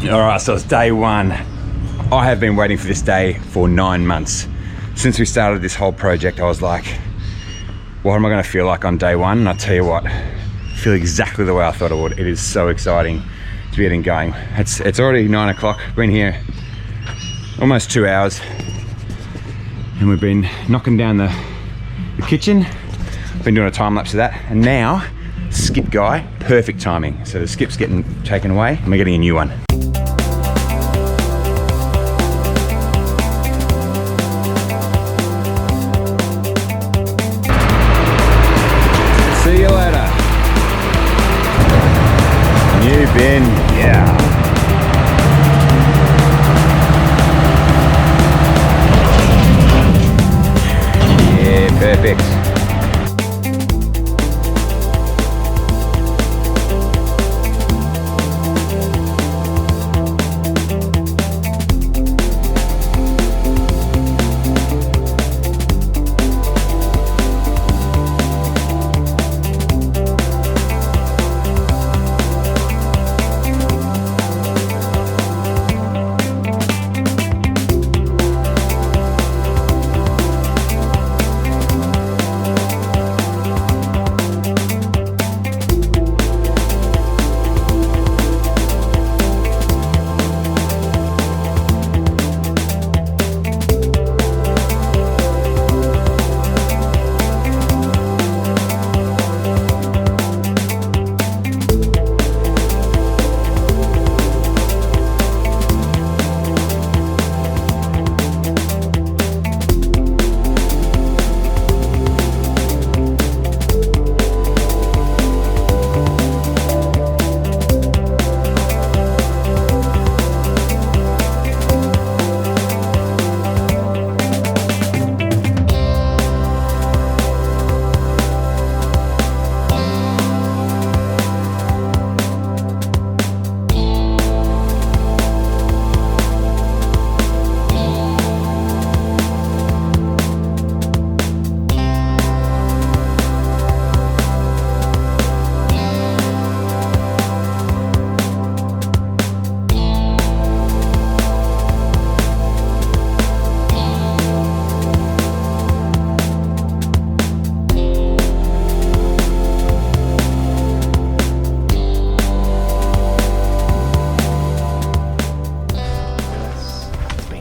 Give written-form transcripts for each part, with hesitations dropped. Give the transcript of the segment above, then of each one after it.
All right, so it's day one. I have been waiting for this day for 9 months. Since we started this whole project, I was like, what am I gonna feel like on day one? And I tell you what, I feel exactly the way I thought I would. It is so exciting to be getting going. It's already 9 o'clock, been here almost 2 hours. And we've been knocking down the kitchen. Been doing a time lapse of that. And now, skip guy, perfect timing. So the skip's getting taken away and we're getting a new one. See you later. New bin, yeah. Yeah, perfect.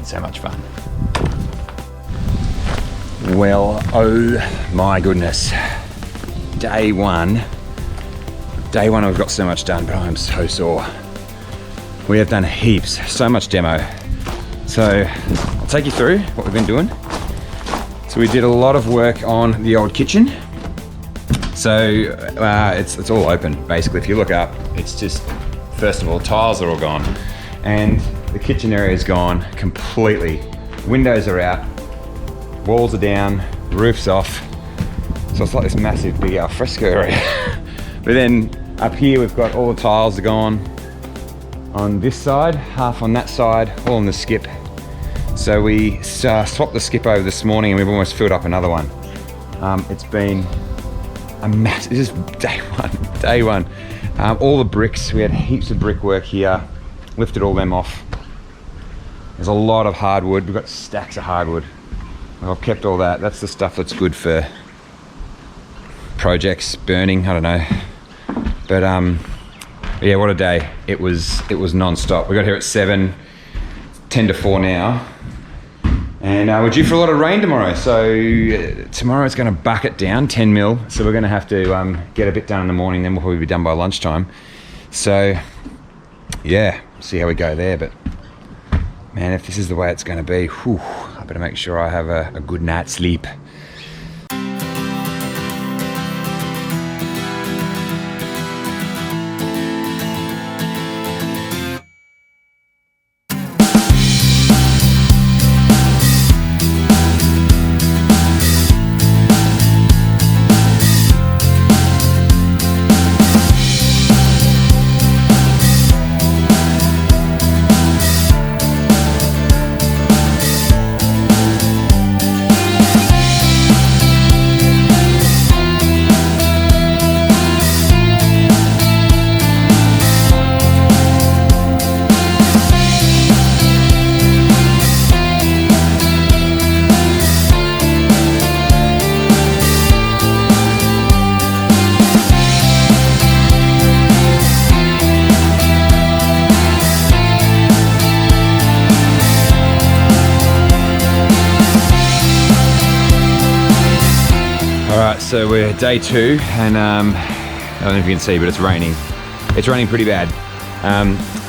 So much fun. Well, oh my goodness. Day one we've got so much done, but I'm so sore. We have done heaps, so much demo. So I'll take you through what we've been doing. So we did a lot of work on the old kitchen. So it's all open, basically. If you look up, it's just, first of all, tiles are all gone. And the kitchen area is gone completely. Windows are out, walls are down, roof's off. So it's like this massive big alfresco area. But then up here we've got all the tiles are gone on this side, half on that side, all on the skip. So we swapped the skip over this morning and we've almost filled up another one. It's been a massive, this is day one. All the bricks, we had heaps of brickwork here, lifted all them off. There's a lot of hardwood. We've got stacks of hardwood. I've kept all that. That's the stuff that's good for projects, burning, I don't know. But yeah, what a day. It was non-stop. We got here at 7, 10 to 4 now. And we're due for a lot of rain tomorrow. So tomorrow it's gonna bucket down 10 mil. So we're gonna have to get a bit done in the morning, then we'll probably be done by lunchtime. So yeah, see how we go there. But man, if this is the way it's going to be, whew, I better make sure I have a good night's sleep. So we're day 2, and I don't know if you can see, but it's raining. It's raining pretty bad.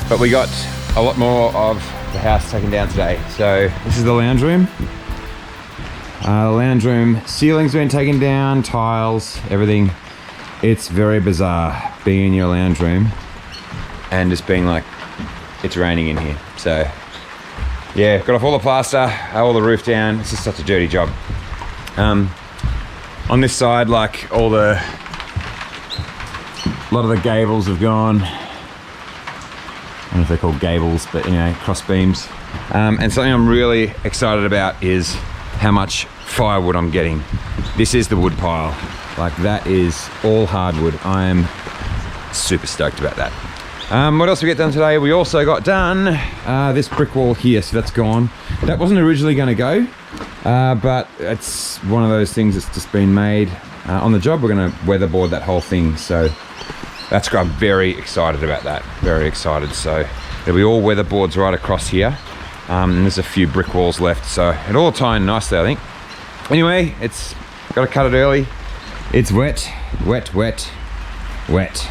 But we got a lot more of the house taken down today. So this is the lounge room. The lounge room ceiling's been taken down, tiles, everything. It's very bizarre being in your lounge room and just being like, it's raining in here. So yeah, got off all the plaster, all the roof down. It's just such a dirty job. On this side, like a lot of the gables have gone. I don't know if they're called gables, but anyway, cross beams. And something I'm really excited about is how much firewood I'm getting. This is the wood pile. Like, that is all hardwood. I am super stoked about that. What else we get done today? We also got done this brick wall here, so that's gone. That wasn't originally going to go, but it's one of those things that's just been made on the job. We're going to weatherboard that whole thing, so that's I'm very excited about that. Very excited. So there'll be all weatherboards right across here, and there's a few brick walls left, so it'll all tie in nicely, I think. Anyway, it's got to cut it early. It's wet, wet, wet, wet.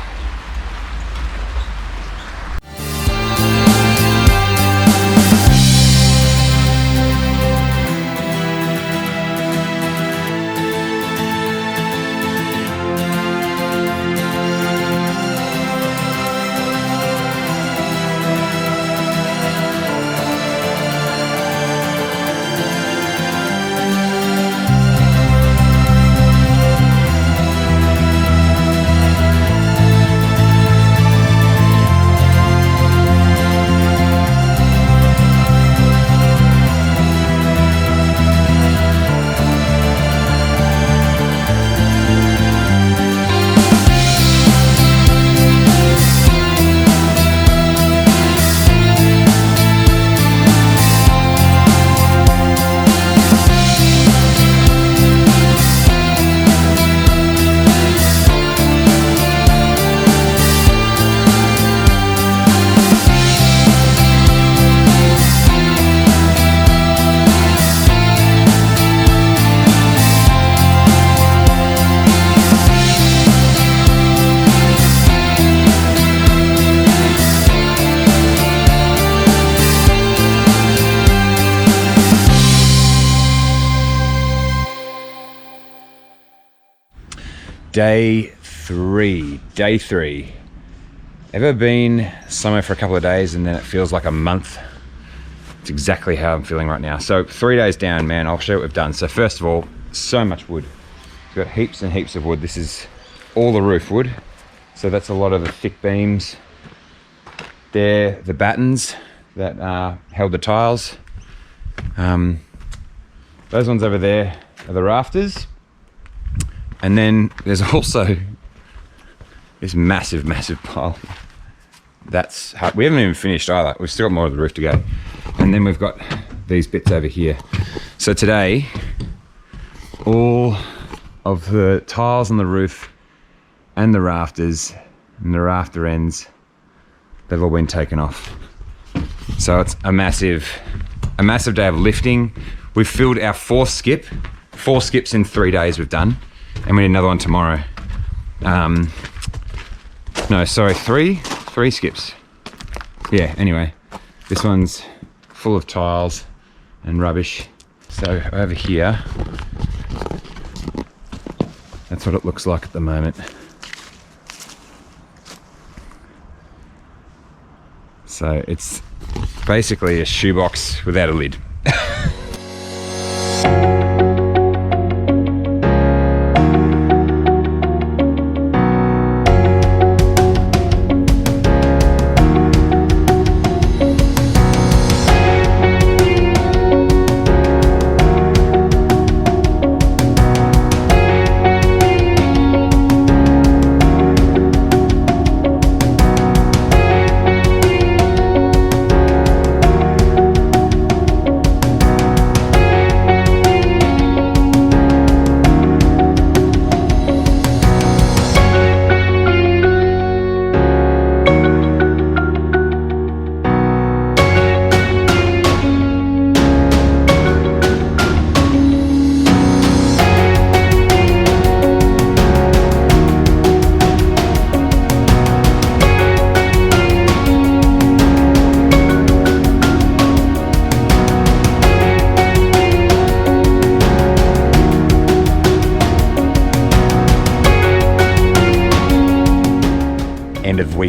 Day three. Ever been somewhere for a couple of days and then it feels like a month? It's exactly how I'm feeling right now. So 3 days down, man, I'll show you what we've done. So first of all, so much wood. We've got heaps and heaps of wood. This is all the roof wood. So that's a lot of the thick beams. They're the battens that held the tiles. Those ones over there are the rafters. And then there's also this massive, massive pile. That's hard. We haven't even finished either. We've still got more of the roof to go. And then we've got these bits over here. So today, all of the tiles on the roof and the rafters and the rafter ends, they've all been taken off. So it's a massive day of lifting. We've filled our 4th skip. 4 skips in 3 days we've done. And we need another one tomorrow. No, sorry, three skips. Yeah, anyway, this one's full of tiles and rubbish. So over here, that's what it looks like at the moment. So it's basically a shoebox without a lid.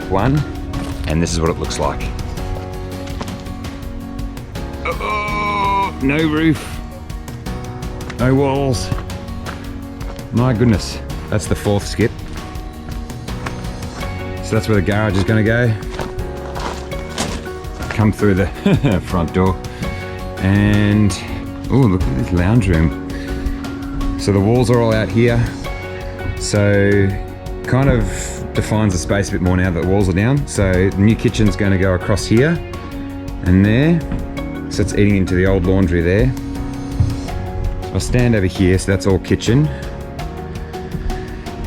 one, and this is what it looks like. Oh, no roof, no walls. My goodness, that's the fourth skip. So that's where the garage is going to go. Come through the front door, and oh, look at this lounge room. So the walls are all out here, so kind of defines the space a bit more now that the walls are down. So the new kitchen's going to go across here and there, so it's eating into the old laundry there. I'll stand over here, so that's all kitchen,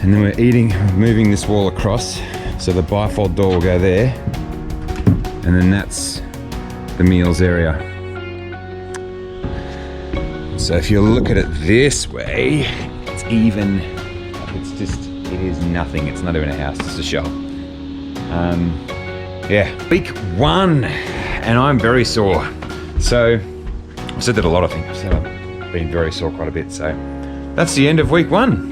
and then we're moving this wall across, so the bifold door will go there, and then that's the meals area. So if you look at it this way, it's even, it is nothing. It's not even a house, it's a shell. Yeah, week 1, and I'm very sore. So I've said that a lot, I think. I've been very sore quite a bit. So that's the end of week 1.